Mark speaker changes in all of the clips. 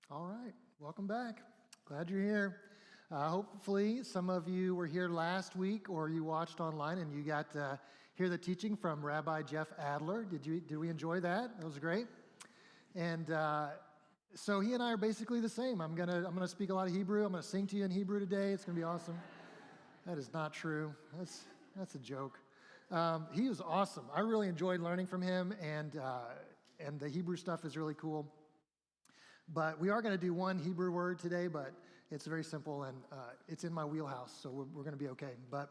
Speaker 1: All right, welcome back. Glad you're here. Hopefully, some of you were here last week or you watched online and you got to hear the teaching from Rabbi Jeff Adler. Did we enjoy that? That was great. And so he and I are basically the same. I'm gonna speak a lot of Hebrew. I'm gonna sing to you in Hebrew today. It's gonna be awesome. That is not true. That's a joke. He was awesome. I really enjoyed learning from him, and the Hebrew stuff is really cool. But we are going to do one Hebrew word today, but it's very simple, and it's in my wheelhouse, so we're going to be okay. But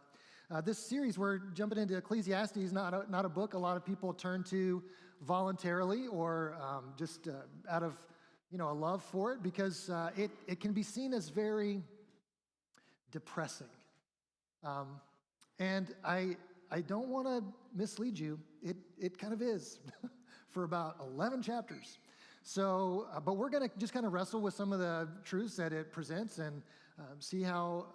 Speaker 1: this series, we're jumping into Ecclesiastes, not a book a lot of people turn to voluntarily or just out of a love for it, because it can be seen as very depressing. And I don't want to mislead you. It kind of is for about 11 chapters. So, but we're going to just kind of wrestle with some of the truths that it presents and see how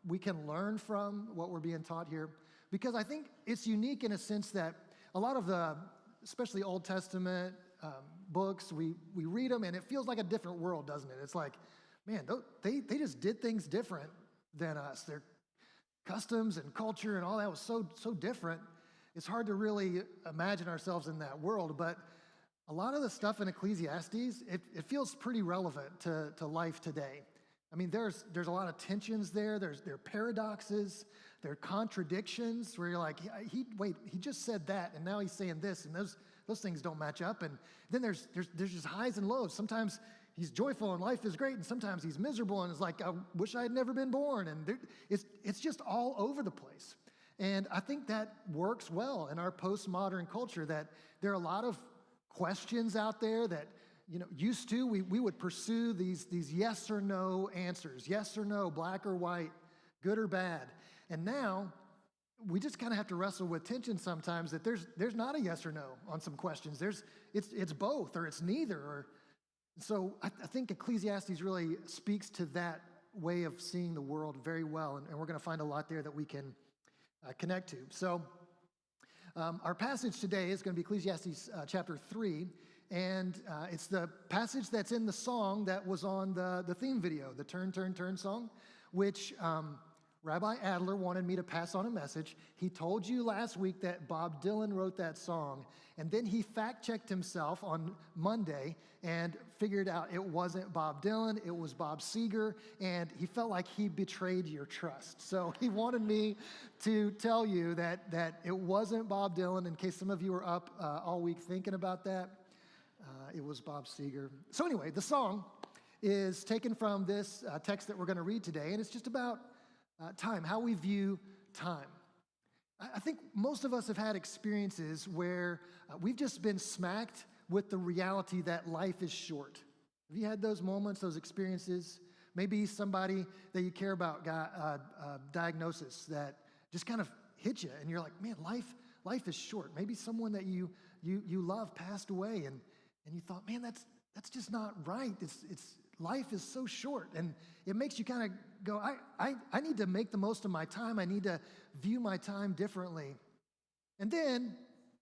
Speaker 1: we can learn from what we're being taught here. Because I think it's unique in a sense that a lot of the, especially Old Testament books, we read them and it feels like a different world, doesn't it? It's like, man, they just did things different than us. Their customs and culture and all that was so different. It's hard to really imagine ourselves in that world, but a lot of the stuff in Ecclesiastes, it feels pretty relevant to life today. I mean, there's a lot of tensions there. There are paradoxes. There are contradictions where you're like, he just said that, and now he's saying this, and those things don't match up. And then there's just highs and lows. Sometimes he's joyful and life is great, and sometimes he's miserable and it's like, I wish I had never been born. And it's just all over the place. And I think that works well in our postmodern culture, that there are a lot of questions out there that, used to, we would pursue these yes or no answers, yes or no, black or white, good or bad. And now we just kind of have to wrestle with tension sometimes, that there's not a yes or no on some questions. It's both, or it's neither. So I think Ecclesiastes really speaks to that way of seeing the world very well, and we're going to find a lot there that we can connect to. So our passage today is going to be Ecclesiastes chapter 3, and it's the passage that's in the song that was on the theme video, the Turn, Turn, Turn song, which Rabbi Adler wanted me to pass on a message. He told you last week that Bob Dylan wrote that song, and then he fact-checked himself on Monday and figured out it wasn't Bob Dylan, it was Bob Seger, and he felt like he betrayed your trust. So he wanted me to tell you that it wasn't Bob Dylan, in case some of you were up all week thinking about that. It was Bob Seger. So anyway, the song is taken from this text that we're going to read today, and it's just about time, how we view time. I think most of us have had experiences where we've just been smacked with the reality that life is short. Have you had those moments, those experiences? Maybe somebody that you care about got a diagnosis that just kind of hit you, and you're like, man, life is short. Maybe someone that you love passed away, and you thought, man, that's just not right. It's life is so short, and it makes you kind of go, I need to make the most of my time. I need to view my time differently. And then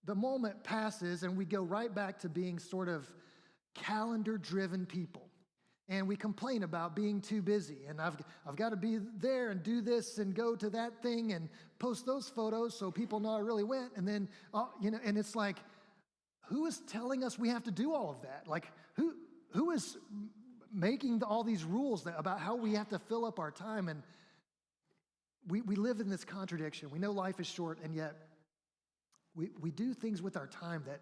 Speaker 1: the moment passes, and we go right back to being sort of calendar-driven people. And we complain about being too busy, and I've got to be there and do this and go to that thing and post those photos so people know I really went. And then, and it's like, who is telling us we have to do all of that? Like, who is making all these rules about how we have to fill up our time? And we live in this contradiction. We know life is short, and yet we do things with our time that,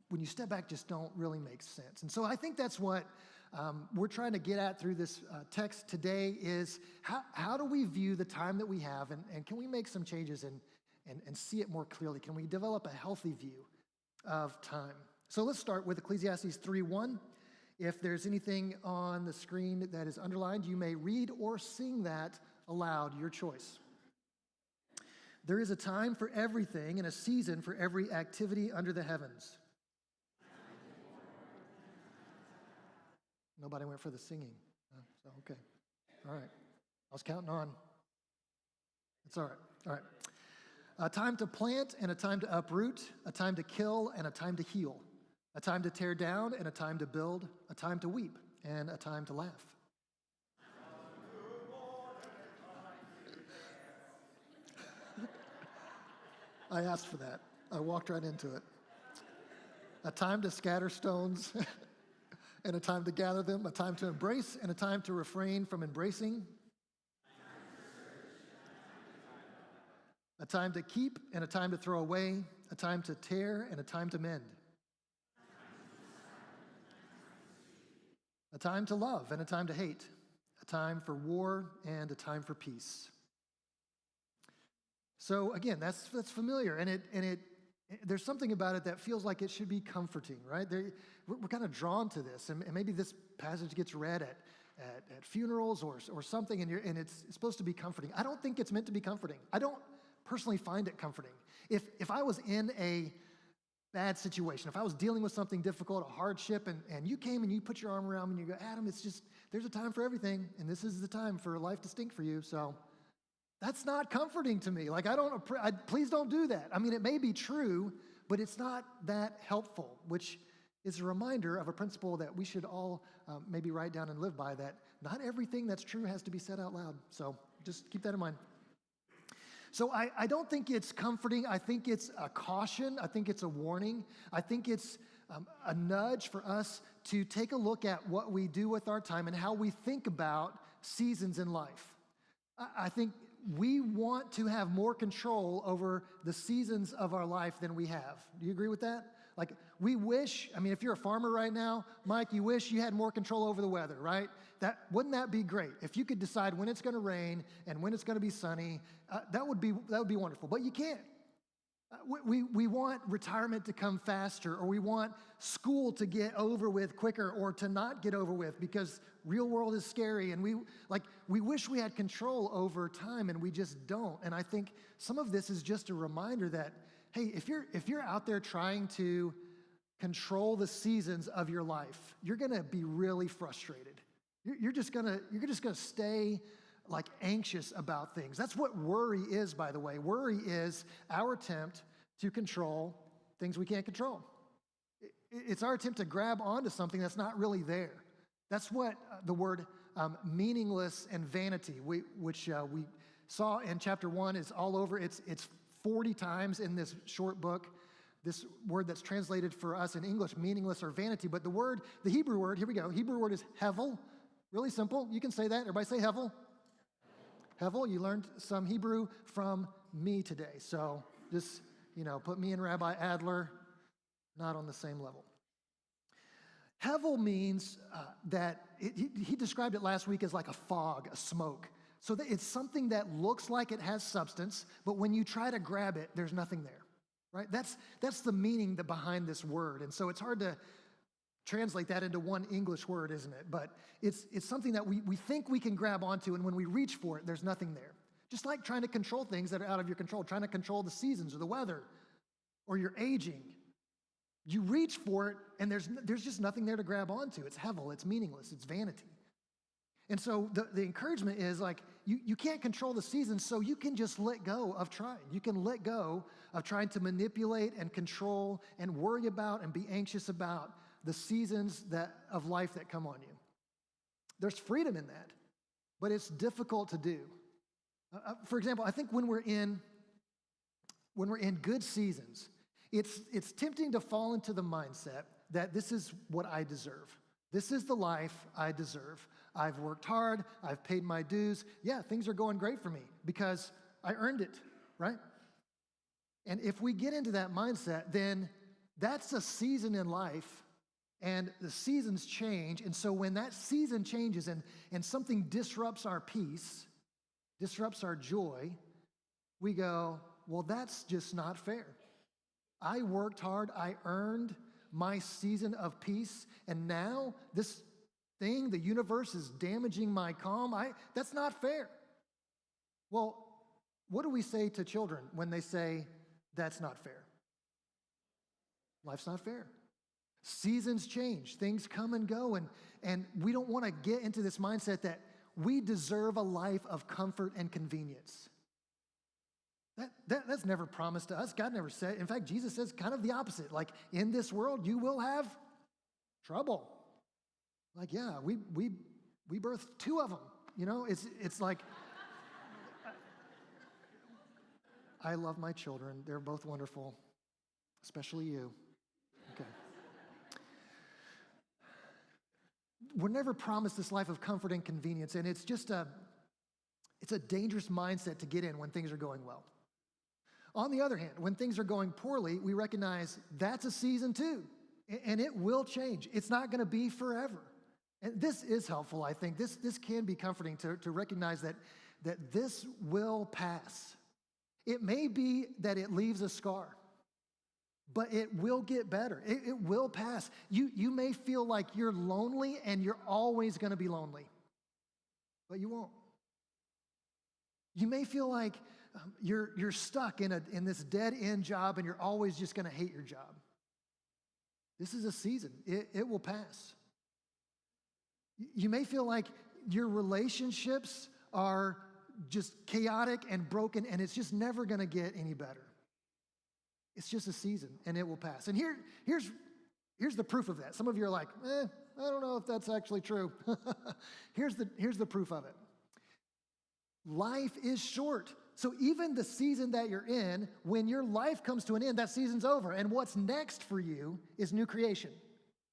Speaker 1: when you step back, just don't really make sense. And so I think that's what we're trying to get at through this text today, is how do we view the time that we have, and can we make some changes and see it more clearly? Can we develop a healthy view of time? So let's start with Ecclesiastes 3:1. If there's anything on the screen that is underlined, you may read or sing that aloud, your choice. There is a time for everything and a season for every activity under the heavens. Nobody went for the singing. So, okay. All right. I was counting on. It's all right. All right. A time to plant and a time to uproot, a time to kill and a time to heal, a time to tear down and a time to build, a time to weep and a time to laugh. I asked for that. I walked right into it. A time to scatter stones and a time to gather them, a time to embrace and a time to refrain from embracing, a time to keep and a time to throw away, a time to tear and a time to mend, a time to love and a time to hate, a time for war and a time for peace. So again, that's familiar, and there's something about it that feels like it should be comforting, right? We're kind of drawn to this, and maybe this passage gets read at funerals or something, and it's supposed to be comforting. I don't think it's meant to be comforting. I don't personally find it comforting. If I was in a bad situation, if I was dealing with something difficult, a hardship, and you came and you put your arm around me and you go, Adam, it's just, there's a time for everything, and this is the time for life to stink for you, so that's not comforting to me. Like, please don't do that. I mean, it may be true, but it's not that helpful, which is a reminder of a principle that we should all maybe write down and live by, that not everything that's true has to be said out loud. So just keep that in mind. So I don't think it's comforting. I think it's a caution. I think it's a warning. I think it's a nudge for us to take a look at what we do with our time and how we think about seasons in life. I think we want to have more control over the seasons of our life than we have. Do you agree with that? Like, we wish, I mean, if you're a farmer right now, Mike, you wish you had more control over the weather, right? Wouldn't that be great? If you could decide when it's going to rain and when it's going to be sunny, that would be wonderful. But you can't. We want retirement to come faster, or we want school to get over with quicker, or to not get over with because real world is scary, and we wish we had control over time, and we just don't. And I think some of this is just a reminder that, hey, if you're out there trying to control the seasons of your life, you're going to be really frustrated. You're just gonna stay like anxious about things. That's what worry is, by the way. Worry is our attempt to control things we can't control. It's our attempt to grab onto something that's not really there. That's what the word meaningless and vanity, which we saw in chapter 1, is all over. It's 40 times in this short book, this word that's translated for us in English, meaningless or vanity. But the Hebrew word, here we go. Hebrew word is hevel. Really simple. You can say that. Everybody say hevel. Hevel, you learned some Hebrew from me today. So just, put me and Rabbi Adler not on the same level. Hevel means that, he described it last week as like a fog, a smoke. So that it's something that looks like it has substance, but when you try to grab it, there's nothing there, right? That's the meaning behind this word. And so it's hard to translate that into one English word, isn't it? But it's something that we think we can grab onto, and when we reach for it, there's nothing there. Just like trying to control things that are out of your control, trying to control the seasons or the weather or your aging. You reach for it, and there's just nothing there to grab onto. It's hevel, it's meaningless, it's vanity. And so the encouragement is like, you can't control the seasons, so you can just let go of trying. You can let go of trying to manipulate and control and worry about and be anxious about the seasons of life that come on you. There's freedom in that, but it's difficult to do. For example, I think when we're in good seasons, it's tempting to fall into the mindset that this is what I deserve. This is the life I deserve. I've worked hard. I've paid my dues. Yeah, things are going great for me because I earned it, right? And if we get into that mindset, then that's a season in life. And the seasons change, and so when that season changes and something disrupts our peace, disrupts our joy, we go, well, that's just not fair. I worked hard, I earned my season of peace, and now this thing, the universe, is damaging my calm. That's not fair. Well, what do we say to children when they say, that's not fair? Life's not fair. Seasons change, things come and go, and we don't want to get into this mindset that we deserve a life of comfort and convenience. That's never promised to us. God never said. In fact, Jesus says kind of the opposite. Like, in this world, you will have trouble. Like, yeah, we birthed two of them. It's like, I love my children. They're both wonderful, especially you. Okay. We're never promised this life of comfort and convenience, and it's a dangerous mindset to get in when things are going well. On the other hand, when things are going poorly, we recognize that's a season too, and it will change. It's not going to be forever. And this is helpful, I think. This can be comforting to recognize that this will pass. It may be that it leaves a scar, but it will get better. It will pass. You may feel like you're lonely and you're always going to be lonely, but you won't. You may feel like you're stuck in this dead-end job and you're always just going to hate your job. This is a season. It will pass. You may feel like your relationships are just chaotic and broken and it's just never going to get any better. It's just a season and it will pass. And here's the proof of that. Some of you are like, I don't know if that's actually true. Here's the proof of it. Life is short. So even the season that you're in, when your life comes to an end, that season's over. And what's next for you is new creation.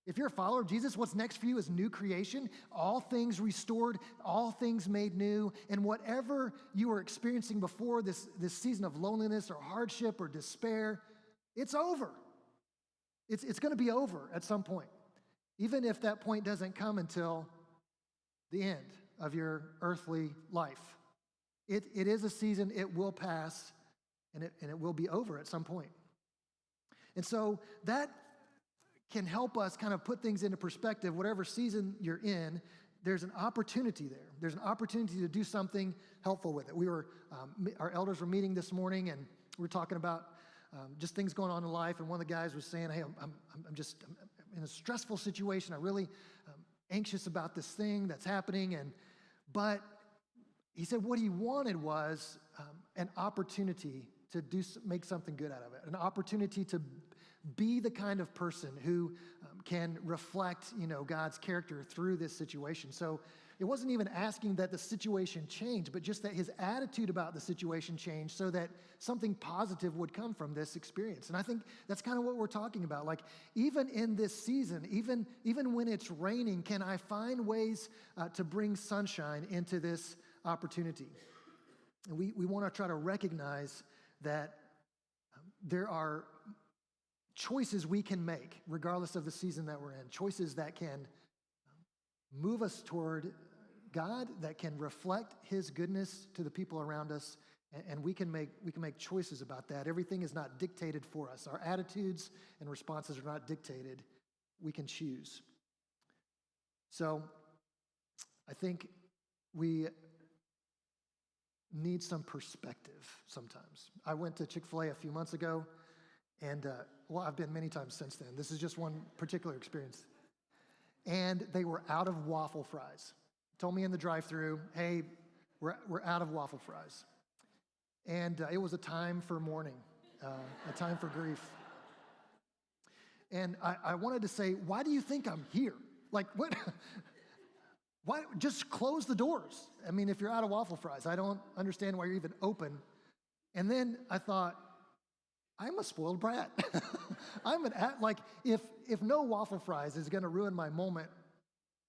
Speaker 1: If you're a follower of Jesus, what's next for you is new creation, all things restored, all things made new, and whatever you were experiencing before this season of loneliness or hardship or despair, it's over. It's going to be over at some point, even if that point doesn't come until the end of your earthly life. It is a season, it will pass, and it will be over at some point. And so that can help us kind of put things into perspective. Whatever season you're in, there's an opportunity there. There's an opportunity to do something helpful with it. Our elders were meeting this morning, and we were talking about just things going on in life. And one of the guys was saying, "Hey, I'm in a stressful situation. I'm really anxious about this thing that's happening." But he said what he wanted was an opportunity to make something good out of it, an opportunity to be the kind of person who can reflect, God's character through this situation. So it wasn't even asking that the situation change, but just that his attitude about the situation changed so that something positive would come from this experience. And I think that's kind of what we're talking about. Like, even in this season, even when it's raining, can I find ways to bring sunshine into this opportunity? And we want to try to recognize that there are choices we can make, regardless of the season that we're in, choices that can move us toward God, that can reflect his goodness to the people around us, and we can make choices about that. Everything is not dictated for us. Our attitudes and responses are not dictated. We can choose. So I think we need some perspective sometimes. I went to Chick-fil-A a few months ago, and I've been many times since then. This is just one particular experience. And they were out of waffle fries. Told me in the drive-thru, "Hey, we're out of waffle fries." And it was a time for mourning, a time for grief. And I wanted to say, why do you think I'm here? Like, what? Why just close the doors? I mean, if you're out of waffle fries, I don't understand why you're even open. And then I thought, I'm a spoiled brat. If no waffle fries is going to ruin my moment,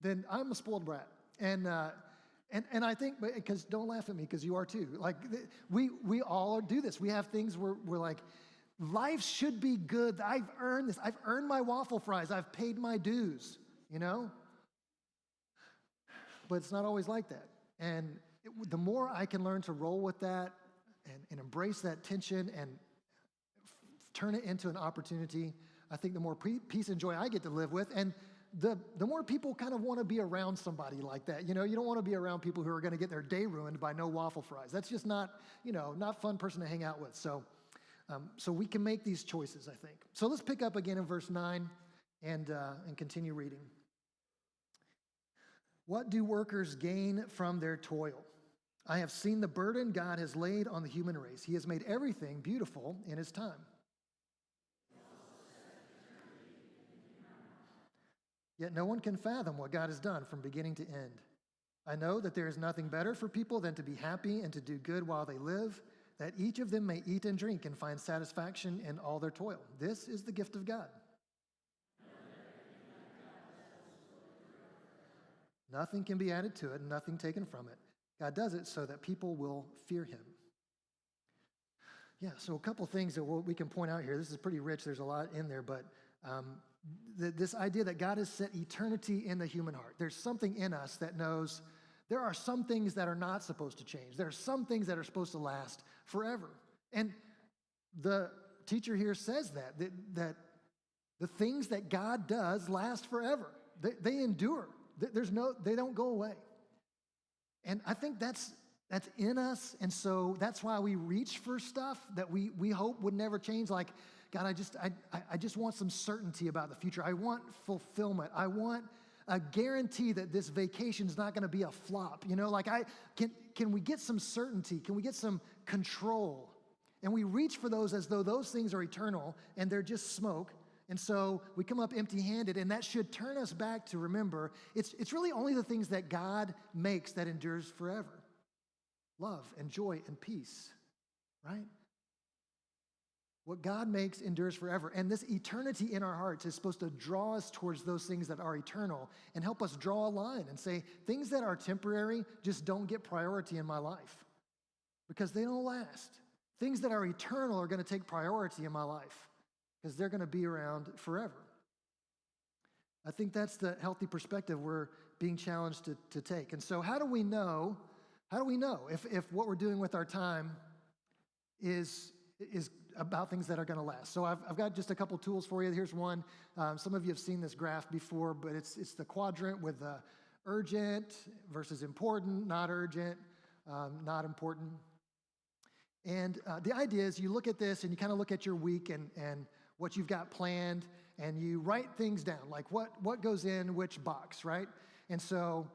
Speaker 1: then I'm a spoiled brat. And I think, because don't laugh at me, because you are too. Like, we all do this. We have things where we're like, life should be good. I've earned this. I've earned my waffle fries. I've paid my dues, But it's not always like that. And the more I can learn to roll with that and embrace that tension and turn it into an opportunity, I think the more peace and joy I get to live with, and the more people kind of want to be around somebody like that. You don't want to be around people who are going to get their day ruined by no waffle fries. That's just not a fun person to hang out with. So we can make these choices, I think. So let's pick up again in verse 9 and continue reading. What do workers gain from their toil? I have seen the burden God has laid on the human race. He has made everything beautiful in his time. Yet no one can fathom what God has done from beginning to end. I know that there is nothing better for people than to be happy and to do good while they live, that each of them may eat and drink and find satisfaction in all their toil. This is the gift of God. Nothing can be added to it, nothing taken from it. God does it so that people will fear him. Yeah, so a couple things that we can point out here. This is pretty rich. There's a lot in there, but this idea that God has set eternity in the human heart. There's something in us that knows there are some things that are not supposed to change. There are some things that are supposed to last forever. And the teacher here says that the things that God does last forever. They endure. They don't go away. And I think that's in us, and so that's why we reach for stuff that we hope would never change. Like, God, I just want some certainty about the future. I want fulfillment. I want a guarantee that this vacation is not going to be a flop. You know, like can we get some certainty? Can we get some control? And we reach for those as though those things are eternal and they're just smoke. And so we come up empty-handed, and that should turn us back to remember it's really only the things that God makes that endures forever. Love and joy and peace, right? What God makes endures forever. And this eternity in our hearts is supposed to draw us towards those things that are eternal and help us draw a line and say, things that are temporary just don't get priority in my life because they don't last. Things that are eternal are going to take priority in my life because they're going to be around forever. I think that's the healthy perspective we're being challenged to take. And so how do we know if what we're doing with our time is about things that are going to last? So I've got just a couple tools for you. Here's one. Some of you have seen this graph before, but it's the quadrant with the urgent versus important, not urgent, not important. And the idea is you look at this and you kind of look at your week and what you've got planned, and you write things down, like what goes in which box, right? And so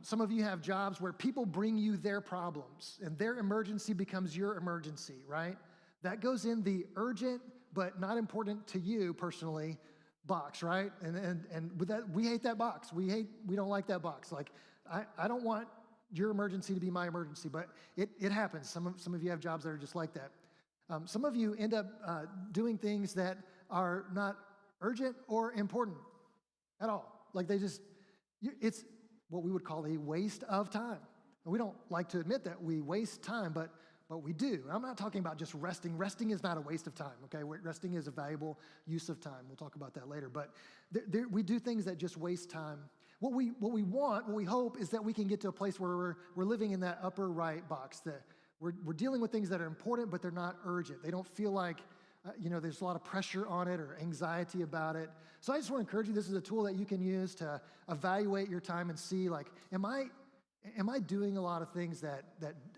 Speaker 1: some of you have jobs where people bring you their problems, and their emergency becomes your emergency, right? That goes in the urgent but not important to you personally box, right? And with that, we hate that box. We don't like that box. Like I don't want your emergency to be my emergency, but it happens. Some of you have jobs that are just like that. Some of you end up doing things that are not urgent or important at all. Like it's what we would call a waste of time. And we don't like to admit that we waste time, but we do. I'm not talking about just resting. Resting is not a waste of time, okay? Resting is a valuable use of time. We'll talk about that later. But we do things that just waste time. What we want, what we hope, is that we can get to a place where we're living in that upper right box, that we're dealing with things that are important, but they're not urgent. They don't feel like, there's a lot of pressure on it or anxiety about it. So I just want to encourage you, this is a tool that you can use to evaluate your time and see, like, am I doing a lot of things that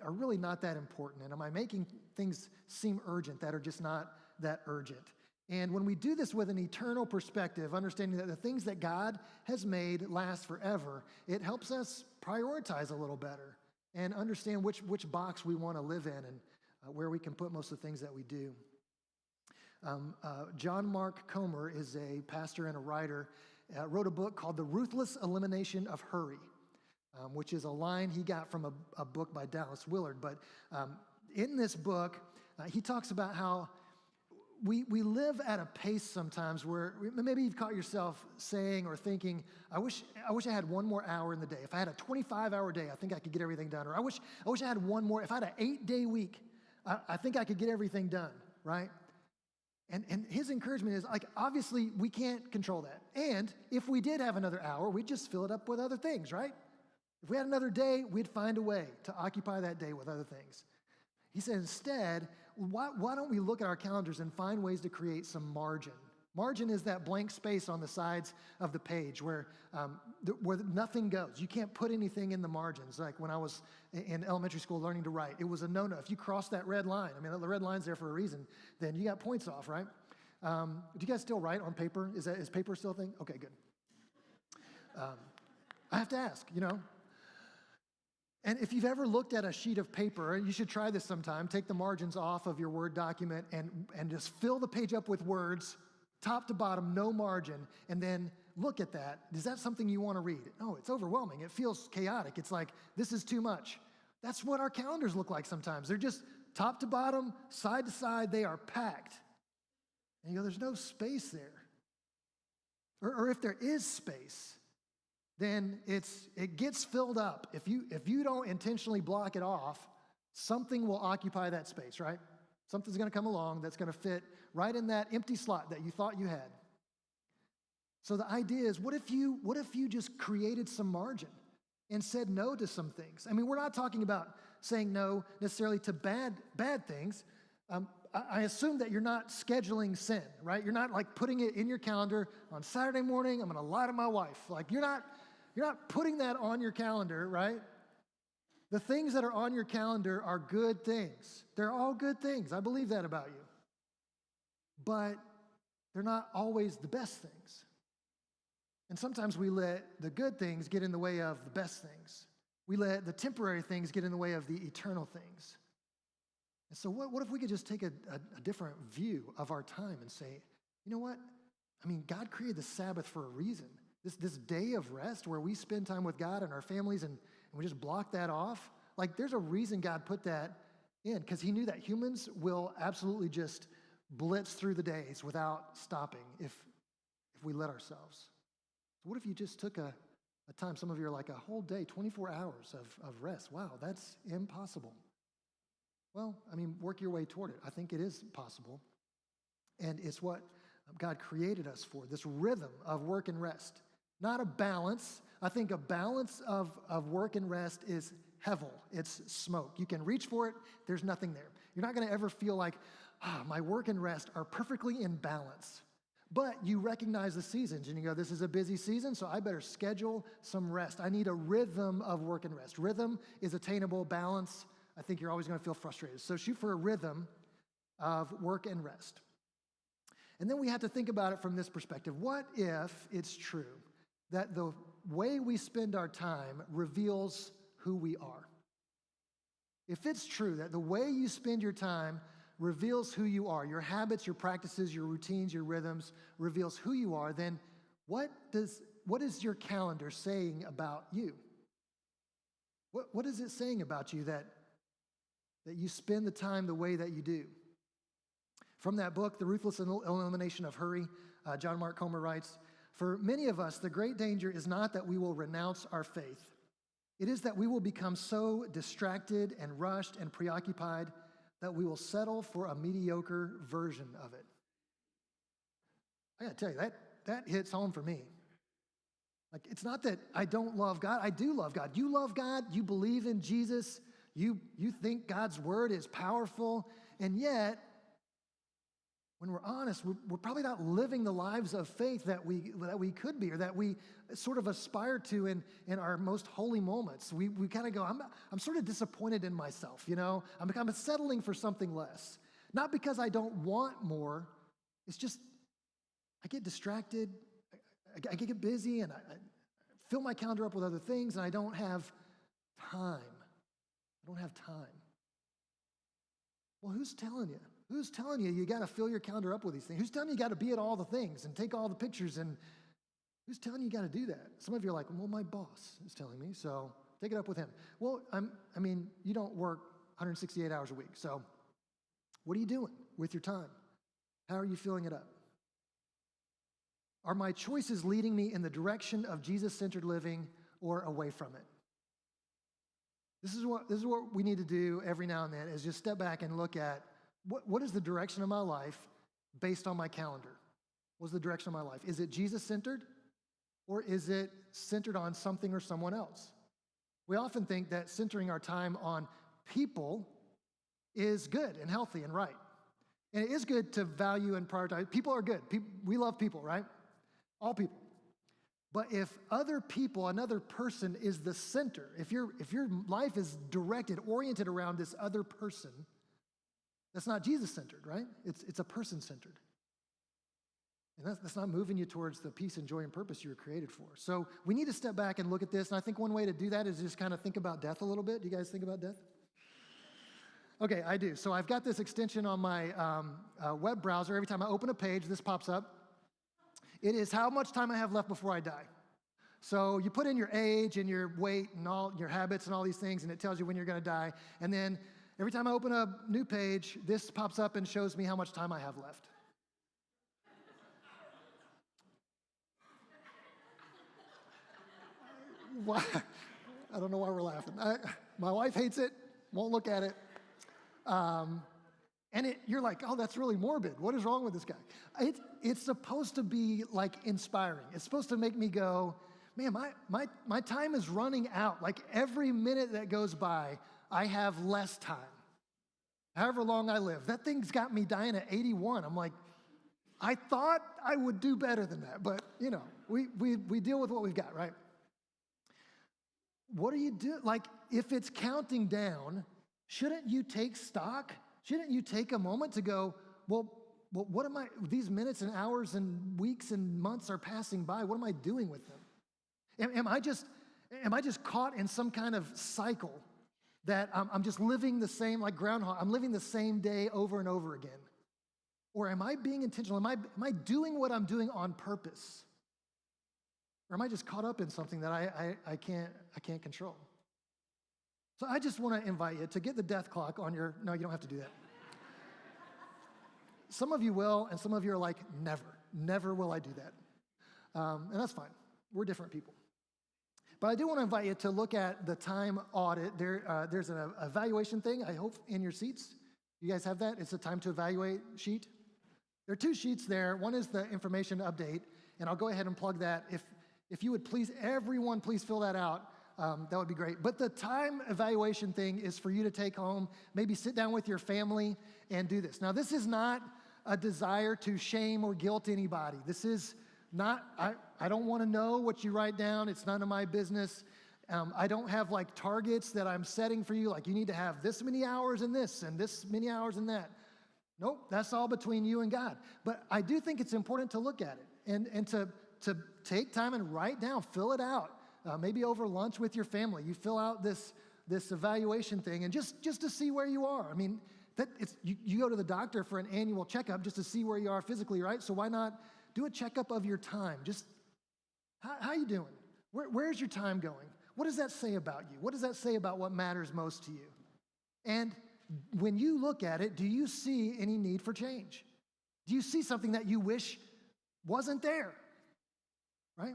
Speaker 1: are really not that important? And am I making things seem urgent that are just not that urgent? And when we do this with an eternal perspective, understanding that the things that God has made last forever, it helps us prioritize a little better and understand which box we want to live in and where we can put most of the things that we do. John Mark Comer is a pastor and a writer, wrote a book called The Ruthless Elimination of Hurry, which is a line he got from a book by Dallas Willard. But in this book, he talks about how we live at a pace sometimes where maybe you've caught yourself saying or thinking, I wish I had one more hour in the day. If I had a 25-hour day, I think I could get everything done. Or I wish I had one more. If I had an 8-day week, I think I could get everything done, right? And his encouragement is, like, obviously we can't control that. And if we did have another hour, we'd just fill it up with other things, right? If we had another day, we'd find a way to occupy that day with other things. He said, instead, why don't we look at our calendars and find ways to create some margin? Margin is that blank space on the sides of the page where nothing goes. You can't put anything in the margins. Like when I was in elementary school learning to write, it was a no-no. If you cross that red line, I mean, the red line's there for a reason, then you got points off, right? Do you guys still write on paper? Is paper still a thing? Okay, good. I have to ask, And if you've ever looked at a sheet of paper, you should try this sometime. Take the margins off of your Word document and just fill the page up with words, top to bottom, no margin, and then look at that. Is that something you want to read? No, it's overwhelming. It feels chaotic. It's like, this is too much. That's what our calendars look like sometimes. They're just top to bottom, side to side, they are packed. And you go, there's no space there. Or if there is space, then it gets filled up. If you don't intentionally block it off, something will occupy that space, right? Something's going to come along that's going to fit right in that empty slot that you thought you had. So the idea is, what if you just created some margin and said no to some things? I mean, we're not talking about saying no necessarily to bad things. I assume that you're not scheduling sin, right? You're not like putting it in your calendar on Saturday morning, I'm going to lie to my wife. Like you're not putting that on your calendar, right? The things that are on your calendar are good things. They're all good things. I believe that about you. But they're not always the best things. And sometimes we let the good things get in the way of the best things. We let the temporary things get in the way of the eternal things. And so what if we could just take a different view of our time and say, you know what? I mean, God created the Sabbath for a reason. This day of rest where we spend time with God and our families and we just block that off. Like there's a reason God put that in, because he knew that humans will absolutely just blitz through the days without stopping if we let ourselves. So what if you just took a time, some of you are like a whole day, 24 hours of rest. Wow, that's impossible. Well, I mean, work your way toward it. I think it is possible. And it's what God created us for, this rhythm of work and rest. Not a balance. I think a balance of work and rest is hevel. It's smoke. You can reach for it. There's nothing there. You're not going to ever feel like, my work and rest are perfectly in balance. But you recognize the seasons and you go, this is a busy season, so I better schedule some rest. I need a rhythm of work and rest. Rhythm is attainable. Balance, I think you're always going to feel frustrated. So shoot for a rhythm of work and rest. And then we have to think about it from this perspective. What if it's true that the way we spend our time reveals who we are? If it's true that the way you spend your time reveals who you are, your habits, your practices, your routines, your rhythms reveals who you are, then what is your calendar saying about you? What is it saying about you that you spend the time the way that you do? From that book, The Ruthless Elimination of Hurry, John Mark Comer writes, "For many of us, the great danger is not that we will renounce our faith. It is that we will become so distracted and rushed and preoccupied that we will settle for a mediocre version of it." I gotta tell you, that hits home for me. Like, it's not that I don't love God. I do love God. You love God. You believe in Jesus. You think God's word is powerful. And yet, when we're honest, we're probably not living the lives of faith that we could be, or that we sort of aspire to in our most holy moments. We kind of go, I'm sort of disappointed in myself, you know? I'm settling for something less. Not because I don't want more. It's just I get distracted. I get busy, and I fill my calendar up with other things, and I don't have time. I don't have time. Well, who's telling you? Who's telling you got to fill your calendar up with these things? Who's telling you got to be at all the things and take all the pictures? And who's telling you got to do that? Some of you are like, well, my boss is telling me, so take it up with him. Well, I mean, you don't work 168 hours a week, so what are you doing with your time? How are you filling it up? Are my choices leading me in the direction of Jesus-centered living or away from it? This is what we need to do every now and then, is just step back and look at what is the direction of my life based on my calendar? What's the direction of my life? Is it Jesus-centered, or is it centered on something or someone else? We often think that centering our time on people is good and healthy and right. And it is good to value and prioritize. People are good. We love people, right? All people. But if other people, another person is the center, if your life is oriented around this other person, that's not Jesus-centered, right? It's a person-centered. And that's not moving you towards the peace and joy and purpose you were created for. So we need to step back and look at this. And I think one way to do that is just kind of think about death a little bit. Do you guys think about death? Okay, I do. So I've got this extension on my web browser. Every time I open a page, this pops up. It is how much time I have left before I die. So you put in your age and your weight and all your habits and all these things, and it tells you when you're going to die. And then every time I open a new page, this pops up and shows me how much time I have left. Why? I don't know why we're laughing. My wife hates it, won't look at it. And you're like, oh, that's really morbid. What is wrong with this guy? It's supposed to be like inspiring. It's supposed to make me go, man, my time is running out. Like every minute that goes by, I have less time. However long I live. That thing's got me dying at 81. I'm like, I thought I would do better than that. But, you know, we deal with what we've got, right? What do you do? Like, if it's counting down, shouldn't you take stock? Shouldn't you take a moment to go, well, what am I, these minutes and hours and weeks and months are passing by. What am I doing with them? Am I just caught in some kind of cycle that I'm just living the same, like groundhog, I'm living the same day over and over again? Or am I being intentional? Am I doing what I'm doing on purpose? Or am I just caught up in something that I can't control? So I just want to invite you to get the death clock on your, no, you don't have to do that. Some of you will, and some of you are like, never will I do that. And that's fine. We're different people. But I do want to invite you to look at the time audit. There's an evaluation thing, I hope, in your seats. You guys have that? It's a time to evaluate sheet. There are two sheets there. One is the information update, and I'll go ahead and plug that. If you would please, everyone, please fill that out. That would be great. But the time evaluation thing is for you to take home, maybe sit down with your family and do this. Now, this is not a desire to shame or guilt anybody. This is not, I don't want to know what you write down. It's none of my business. I don't have like targets that I'm setting for you, like you need to have this many hours in this and this many hours in that. Nope, that's all between you and God. But I do think it's important to look at it and to take time and write down, fill it out. Maybe over lunch with your family, you fill out this evaluation thing, and just to see where you are. I mean, you go to the doctor for an annual checkup just to see where you are physically, right? So why not do a checkup of your time? Just how you doing? Where's your time going? What does that say about you? What does that say about what matters most to you? And when you look at it, do you see any need for change? Do you see something that you wish wasn't there? Right?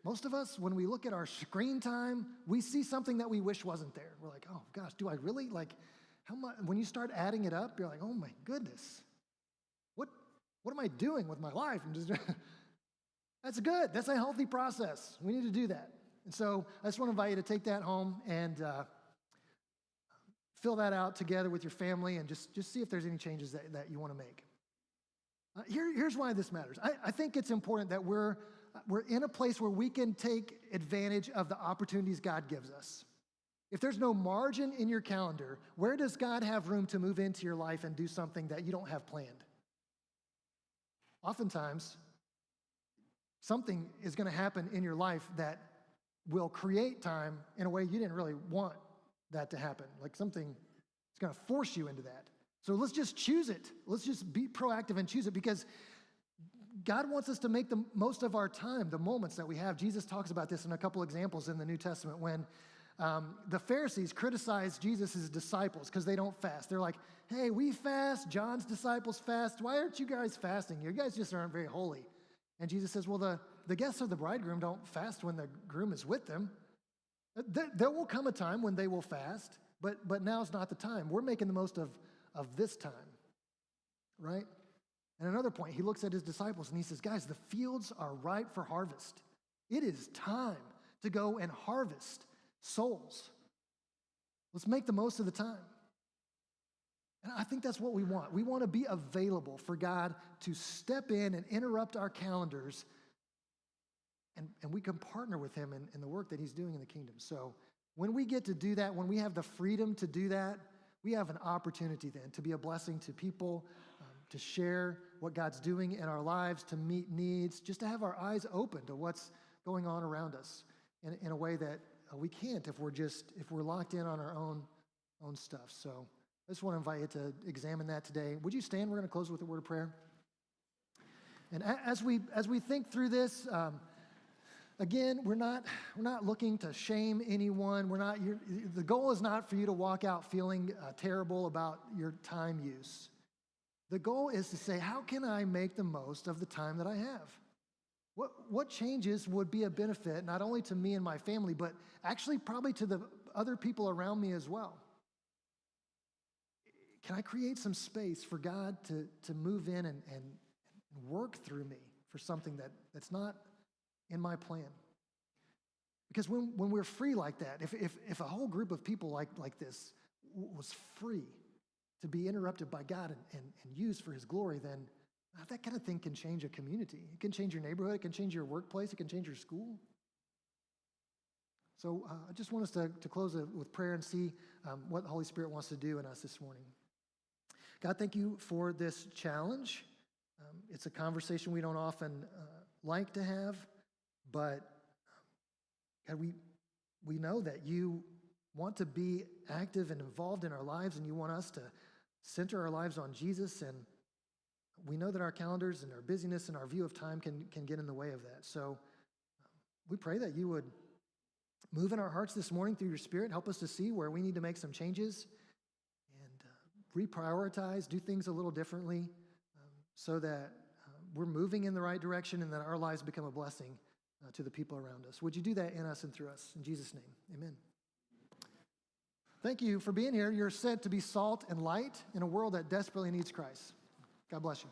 Speaker 1: Most of us, when we look at our screen time, we see something that we wish wasn't there. We're like, oh gosh, do I really? Like, how much? When you start adding it up, you're like, oh my goodness, what am I doing with my life? That's good. That's a healthy process. We need to do that. And so I just want to invite you to take that home and fill that out together with your family and just see if there's any changes that you want to make. Here's why this matters. I think it's important that we're in a place where we can take advantage of the opportunities God gives us. If there's no margin in your calendar, where does God have room to move into your life and do something that you don't have planned? Oftentimes, something is going to happen in your life that will create time in a way you didn't really want that to happen. Like something is going to force you into that. So let's just choose it. Let's just be proactive and choose it, because God wants us to make the most of our time, the moments that we have. Jesus talks about this in a couple examples in the New Testament when the Pharisees criticized Jesus' disciples because they don't fast. They're like, hey, we fast. John's disciples fast. Why aren't you guys fasting? You guys just aren't very holy. And Jesus says, well, the guests of the bridegroom don't fast when the groom is with them. There will come a time when they will fast, but now's not the time. We're making the most of this time, right? And another point, he looks at his disciples and he says, guys, the fields are ripe for harvest. It is time to go and harvest souls. Let's make the most of the time. And I think that's what we want. We want to be available for God to step in and interrupt our calendars, and we can partner with him in the work that he's doing in the kingdom. So when we get to do that, when we have the freedom to do that, we have an opportunity then to be a blessing to people, to share what God's doing in our lives, to meet needs, just to have our eyes open to what's going on around us in a way that we can't if we're locked in on our own stuff. So I just want to invite you to examine that today. Would you stand? We're going to close with a word of prayer. And as we think through this, again, we're not looking to shame anyone. The goal is not for you to walk out feeling terrible about your time use. The goal is to say, how can I make the most of the time that I have? What changes would be a benefit not only to me and my family, but actually probably to the other people around me as well? Can I create some space for God to move in and work through me for something that's not in my plan? Because when we're free like that, if a whole group of people like this was free to be interrupted by God and used for his glory, then that kind of thing can change a community. It can change your neighborhood. It can change your workplace. It can change your school. So I just want us to close with prayer and see what the Holy Spirit wants to do in us this morning. God, thank you for this challenge. It's a conversation we don't often like to have, but God, we know that you want to be active and involved in our lives, and you want us to center our lives on Jesus, and we know that our calendars and our busyness and our view of time can get in the way of that. So we pray that you would move in our hearts this morning through your Spirit, help us to see where we need to make some changes and reprioritize, do things a little differently so that we're moving in the right direction and that our lives become a blessing to the people around us. Would you do that in us and through us? In Jesus' name, amen. Thank you for being here. You're sent to be salt and light in a world that desperately needs Christ. God bless you.